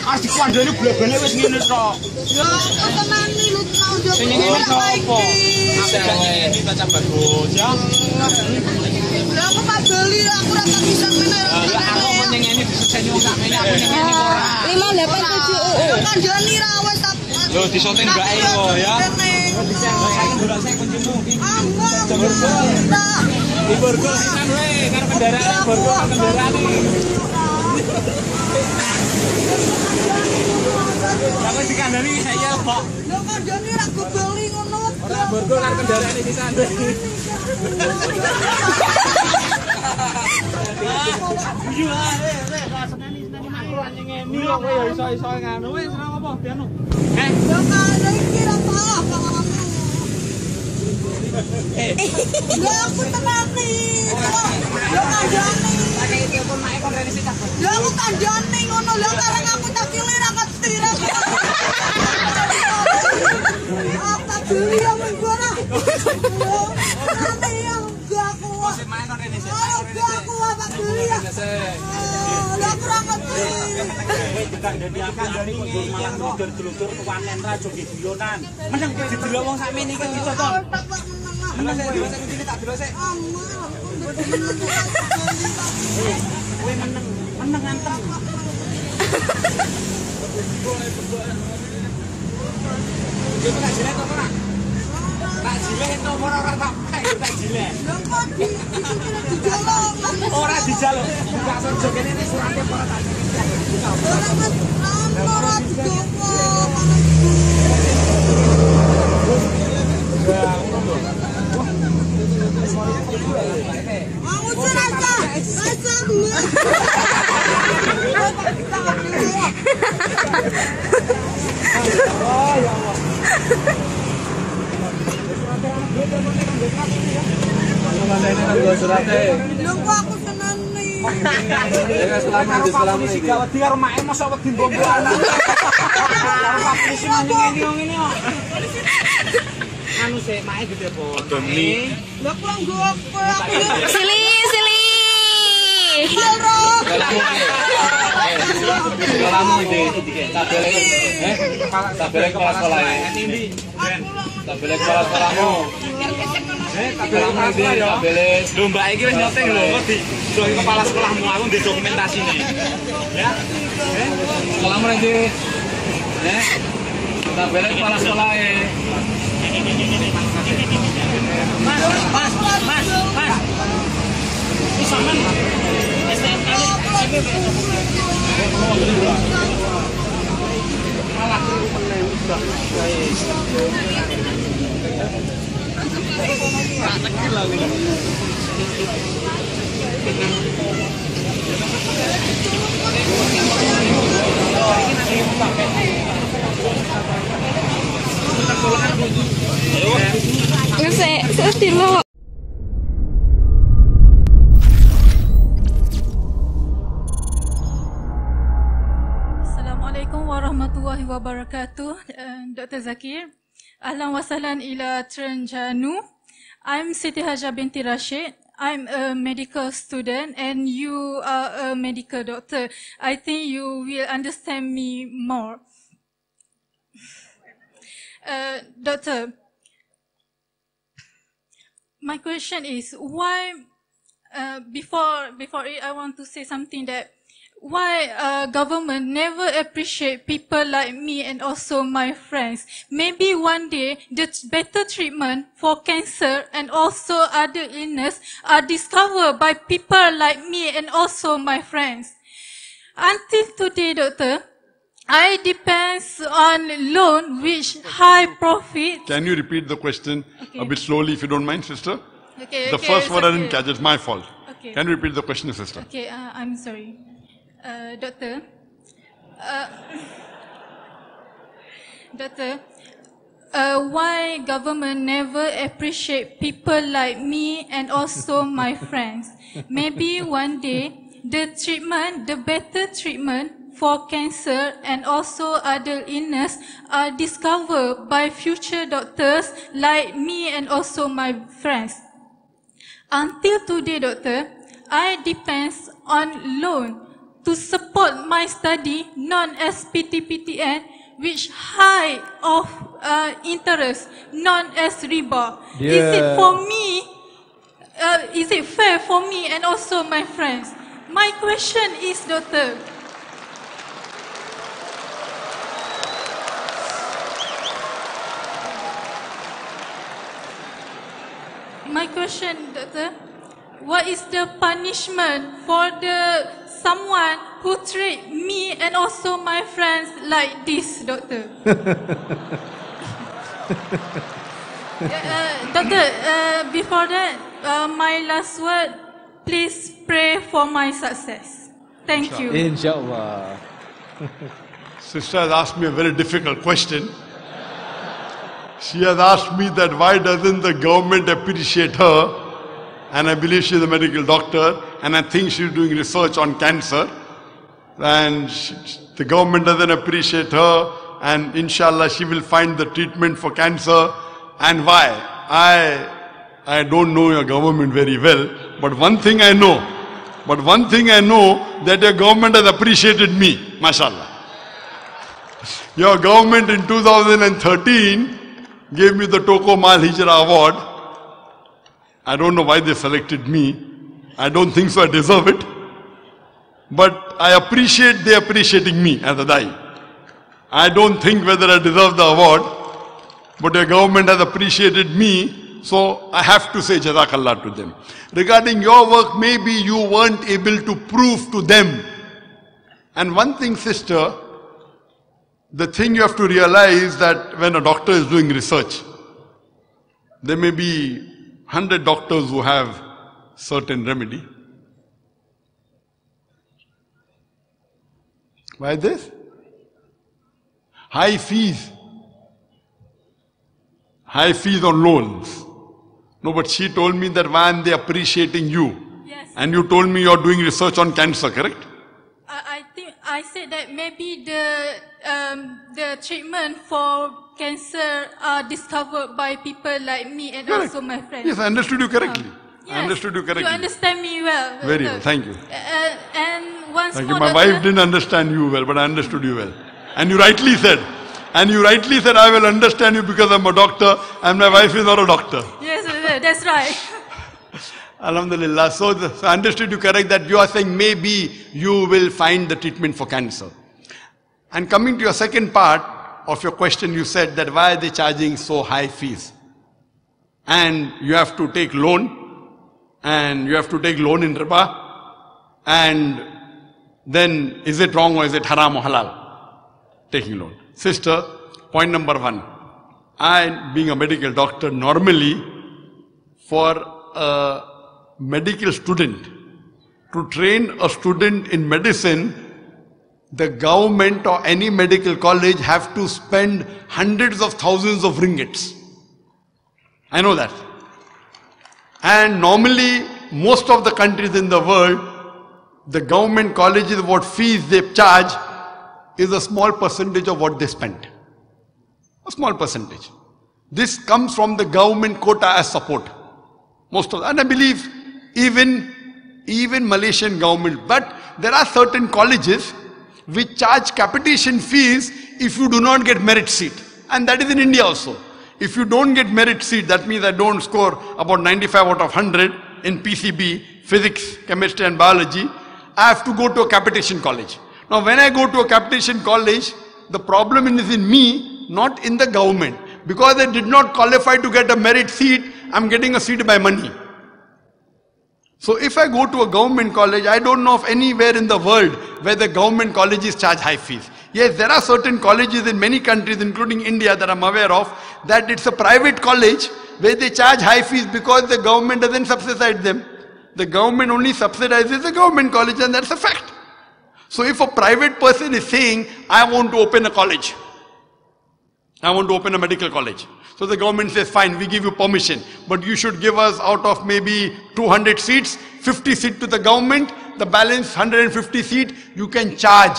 Asik kandhane blebele wis ngene tok. Ya tenani lu mau yo. Sing ngene sapa? Aku baca bagus ya. Ya aku tak beli aku ora bisa ngene. Aku meneng ini disukeni wong sak mene aku ning ngene ora. 587 kandhani ra wis tak. Lho disoting mbake kok ya. Saiki bola sik kuncimu. Di borgol sinan we karo kendaraan borgol kendaraan iki. Apa sih kandhani saya kok. Lho kandhani ra go beli ngono. Ora borgol karo kendaraan iki sisan. Iya, seneni aku anjing ngene kok kowe ya iso-iso ngono wis ora apa dianu. Lho kandhani iki ra apa. Lho aku tenani. Lho kandhani. Pakai telepon mae kon rene sik. Lho aku kandhani ngono lho kareng aku tak pilih ra ngerti ra. Apa beli yang ora. Nanti yang gak kuat. Sik mae kon rene sik. Gak kuat tak beli ya. Lho aku ra ngerti. Kandhani kandhani malah ngedur-geludur tuwanen ra joget guyonan. Meneng didelok wong sakmene iki iso to. Meneng sik dhewe sing tak delok sik. Kowe meneng antem. Kowe tak jilet to ora? Tak jilet to ora tak tak jilet. Lho kok dijaluk. Ora dijaluk. Gak sojo kene iki surate ora tak jilet. Ora dijopo. Aku serasa. Oh ya Allah. Ini kan gua surate. Lho kok aku seneni. Ya selamat di wedi karo make mosok wedi mbombo anak. Karo Pak Polisi ngene ngene kok. Anu sik make gede po. Demi. Lho kok nggo apa aku. Sili. Kelamu iki tabele tabele kepala sekolah ya. Tabele kepala sekolahmu. Tabele lho mbak iki wis nyoting lho kok di kepala sekolahmu aku ndek dokumentasine. Ya. Sekolahmu iki. Tabele kepala sekolah e. Mas. Ini sampean STNK malah Assalamualaikum warahmatullahi wabarakatuh. Dr. Zakir. Ahlan wa sahlan ila Terengganu. I'm Siti Haja binti Rashid. I'm a medical student and you are a medical doctor. I think you will understand me more. Doctor, my question is why, before it, I want to say something that why government never appreciate people like me and also my friends. Maybe one day the better treatment for cancer and also other illness are discovered by people like me and also my friends. Until today, doctor, I depends on loan which high profit. Can you repeat the question a bit slowly if you don't mind, sister? Okay, The first word I didn't okay. catch, it's my fault. Okay. Can you repeat the question, sister? Okay, I'm sorry. Doctor, why government never appreciate people like me and also my friends? Maybe one day the better treatment for cancer and also other illness are discovered by future doctors like me and also my friends. Until today, doctor, I depends on loan to support my study known as PTPTN, which high of interest known as riba. Is it for me? Is it fair for me and also my friends? My question is, Doctor. My question, Doctor, what is the punishment for someone who treat me and also my friends like this, Doctor? Doctor, before that, my last word, please pray for my success. Thank you. Inshallah. Sister has asked me a very difficult question. She has asked me that why doesn't the government appreciate her? And I believe she's a medical doctor, and I think she's doing research on cancer. And the government doesn't appreciate her, and inshallah she will find the treatment for cancer. And why? I don't know your government very well, but one thing I know, that your government has appreciated me, mashallah. Your government in 2013 gave me the Toko Mal Hijra Award. I don't know why they selected me. I don't think so I deserve it. But I appreciate they appreciating me as a Dai. I don't think whether I deserve the award, but your government has appreciated me, so I have to say Jazakallah to them. Regarding your work, maybe you weren't able to prove to them. And one thing, sister, the thing you have to realize that when a doctor is doing research, there may be 100 doctors who have certain remedy. Why this? High fees. High fees on loans. No, but she told me that why are they appreciating you? Yes. And you told me you're doing research on cancer, correct? I said that maybe the treatment for cancer are discovered by people like me and Correct. also my friends. Yes, I understood you correctly. Yes, I understood you correctly. You understand me well. Very well, thank you. And once Thank you. more, My Doctor, wife didn't understand you well, but I understood you well. And you rightly said, I will understand you because I'm a doctor and my wife is not a doctor. Yes, that's right. Alhamdulillah. So I understood you correct that you are saying maybe you will find the treatment for cancer. And coming to your second part of your question, you said that why are they charging so high fees? And you have to take loan, and you have to take loan in riba, and then is it wrong or is it haram or halal? Taking loan. Sister, point number one. I, being a medical doctor, normally for a medical student, to train a student in medicine, the government or any medical college have to spend hundreds of thousands of ringgits. I know that. And normally, most of the countries in the world, the government colleges, what fees they charge is a small percentage of what they spend. A small percentage. This comes from the government quota as support. Most of that. And I believe even Malaysian government. But there are certain colleges which charge capitation fees if you do not get merit seat. And that is in India also. If you don't get merit seat, that means I don't score about 95 out of 100 in PCB, physics, chemistry and biology, I have to go to a capitation college. Now when I go to a capitation college, the problem is in me, not in the government. Because I did not qualify to get a merit seat, I'm getting a seat by money. So if I go to a government college, I don't know of anywhere in the world where the government colleges charge high fees. Yes, there are certain colleges in many countries, including India, that I'm aware of, that it's a private college where they charge high fees because the government doesn't subsidize them. The government only subsidizes the government college, and that's a fact. So if a private person is saying, I want to open a college, I want to open a medical college. So the government says, fine, we give you permission, but you should give us out of maybe 200 seats, 50 seats to the government, the balance 150 seats, you can charge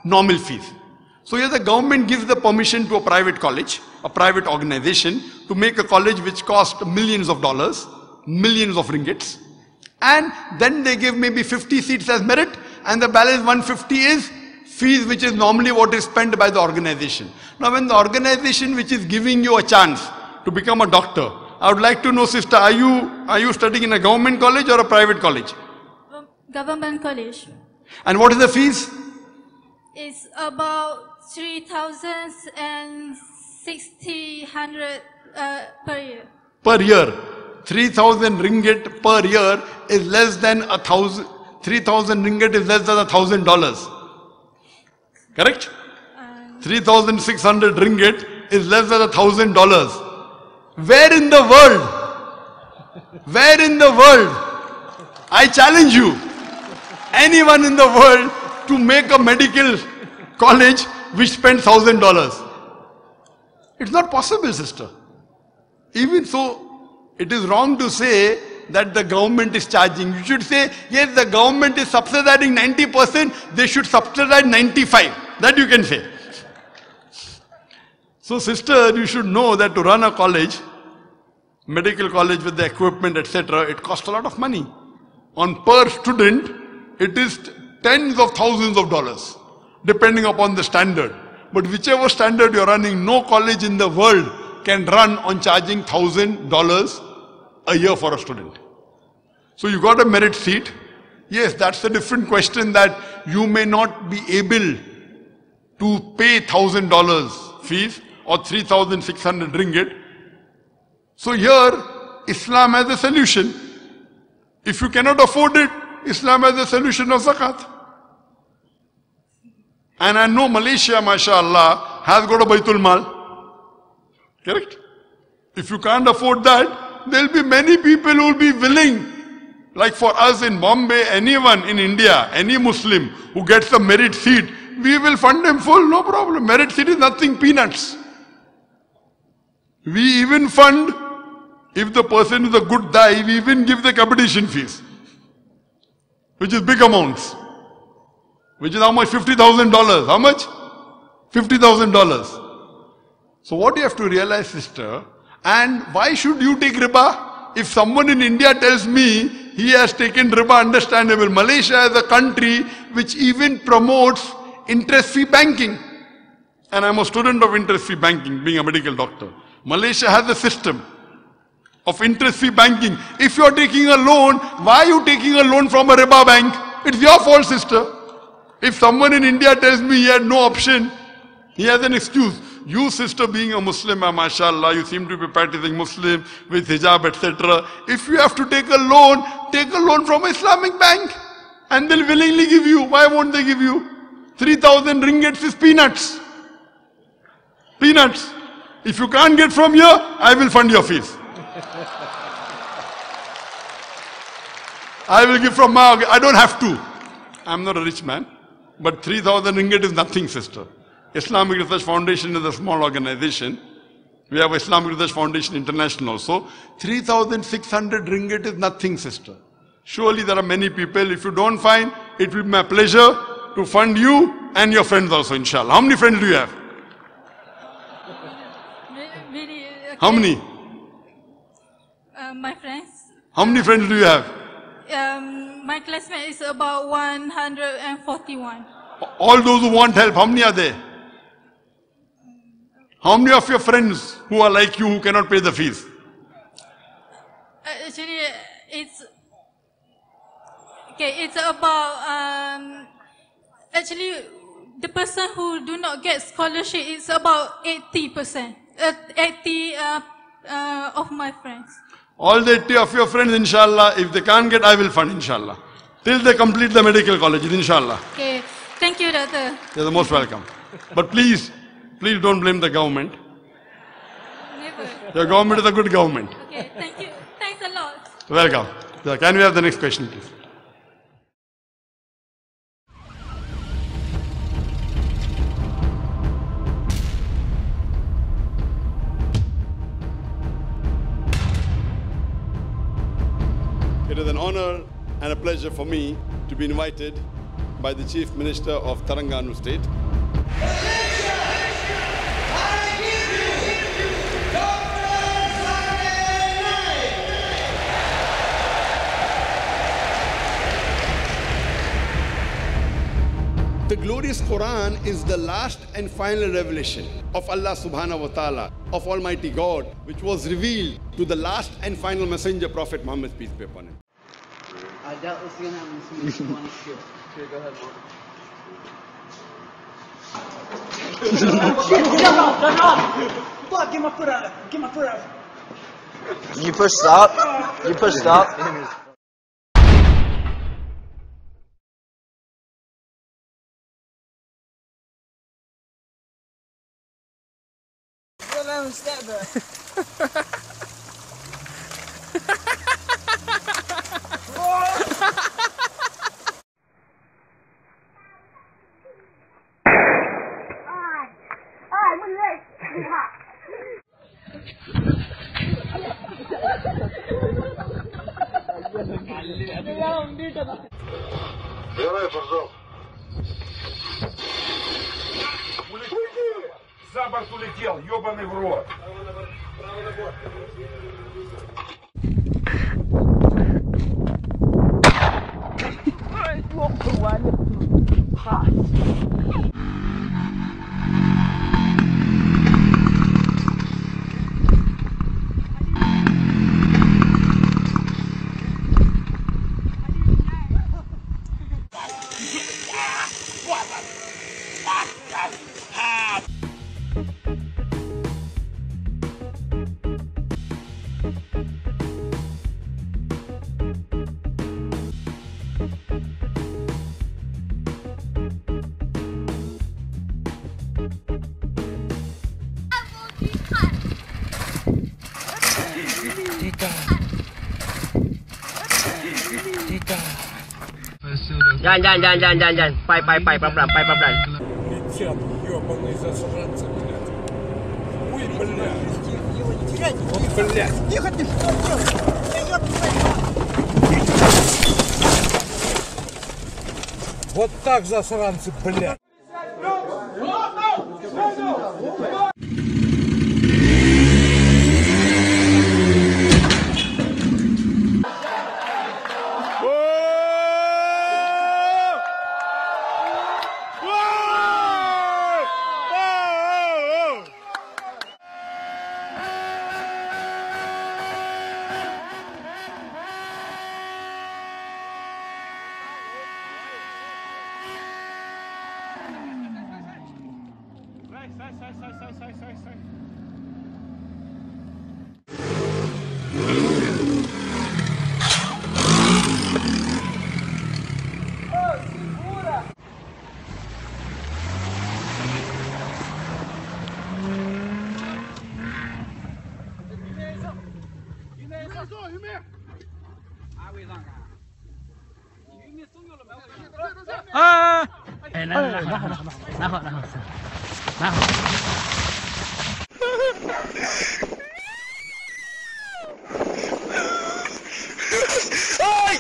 normal fees. So here the government gives the permission to a private college, a private organization, to make a college which costs millions of dollars, millions of ringgits. And then they give maybe 50 seats as merit, and the balance 150 is fees, which is normally what is spent by the organization. Now when the organization which is giving you a chance to become a doctor, I would like to know, sister, are you studying in a government college or a private college? Government college. And what is the fees? It's about 3,000 and 600 per year. Per year. 3,000 ringgit per year is less than 3,000 ringgit is less than $1,000. Correct? 3,600 ringgit is less than $1,000. Where in the world? Where in the world? I challenge you, anyone in the world, to make a medical college which spends $1,000. It's not possible, sister. Even so, it is wrong to say that the government is charging. You should say, yes, the government is subsidizing 90%, they should subsidize 95%. That you can say. So sister, you should know that to run a college, medical college with the equipment, etc., it costs a lot of money. On per student, it is tens of thousands of dollars, depending upon the standard. But whichever standard you're running, no college in the world can run on charging $1,000 a year for a student. So you got a merit seat. Yes, that's a different question, that you may not be able to pay $1,000 fees or 3,600 ringgit. So here, Islam has a solution. If you cannot afford it, Islam has a solution of zakat. And I know Malaysia, mashallah, has got a Baitul Mal. Correct? If you can't afford that, there will be many people who will be willing. Like for us in Bombay, anyone in India, any Muslim who gets a merit seat, we will fund him full, no problem. Merit seat is nothing, peanuts. We even fund, if the person is a good dai, we even give the competition fees, which is big amounts. Which is how much? $50,000. How much? $50,000. So what you have to realize, sister, and why should you take riba? If someone in India tells me he has taken riba, understandable. Malaysia is a country which even promotes interest-free banking. And I'm a student of interest-free banking, being a medical doctor. Malaysia has a system of interest-free banking. If you're taking a loan, why are you taking a loan from a riba bank? It's your fault, sister. If someone in India tells me he had no option, he has an excuse. You, sister, being a Muslim, mashallah, you seem to be practicing Muslim with hijab, etc. If you have to take a loan from an Islamic bank. And they'll willingly give you. Why won't they give you? 3,000 ringgits is peanuts. Peanuts. If you can't get from here, I will fund your fees. I will give from my, I don't have to. I'm not a rich man. But 3,000 ringgit is nothing, sister. Islamic Research Foundation is a small organization. We have Islamic Research Foundation International also. 3,600 ringgit is nothing, sister. Surely there are many people. If you don't find, it will be my pleasure to fund you and your friends also, inshallah. How many friends do you have? Really, okay. How many? My friends. How many friends do you have? My classmate is about 141. All those who want help, how many are there? How many of your friends who are like you who cannot pay the fees? Actually, it's okay. It's about actually the person who do not get scholarship is about 80%. 80 of my friends. All the 80 of your friends, inshallah, if they can't get, I will fund, inshallah. Till they complete the medical colleges, inshallah. Okay. Thank you, Doctor. You're the most welcome. But please don't blame the government. Never. Your government is a good government. Okay, thank you. Thanks a lot. Welcome. So can we have the next question, please? It is an honor and a pleasure for me to be invited by the Chief Minister of Telangana State. The glorious Quran is the last and final revelation of Allah subhanahu wa ta'ala, of Almighty God, which was revealed to the last and final messenger, Prophet Muhammad, peace be upon him. I doubt this is going to happen to someone on a ship. Here, go ahead, Mom. Fuck, get my foot out. Get my foot out. You push stop. You push stop. Step back. За борт улетел, ебаный в рот. Jangan. Pai, pelan-pelan. Летят, ебаные засранцы, блядь. Ой, блядь. Вот, блядь. Тихо ты, что делаешь? Вот так засранцы, блядь. Стой.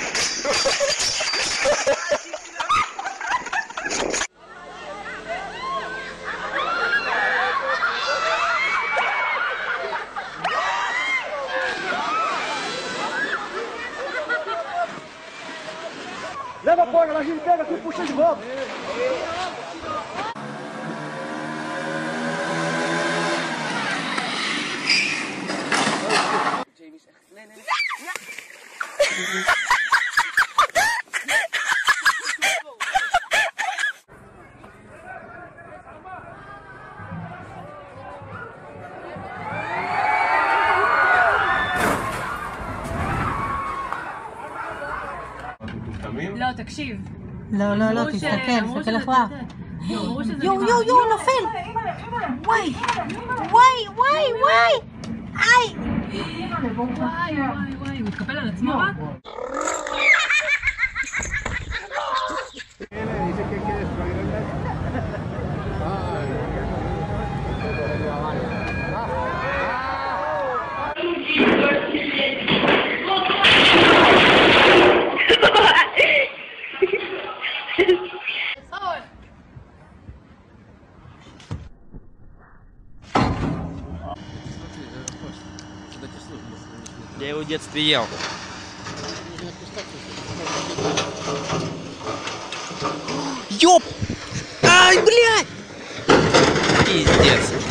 Leva a corda, a gente pega aqui e puxa de volta. לא, תקשיב. לא, תסתכל אחורה. יו, נופל! וואי! איי! וואי, הוא התקפל על עצמו רק? Я его в детстве ел. Ёп! пиздец.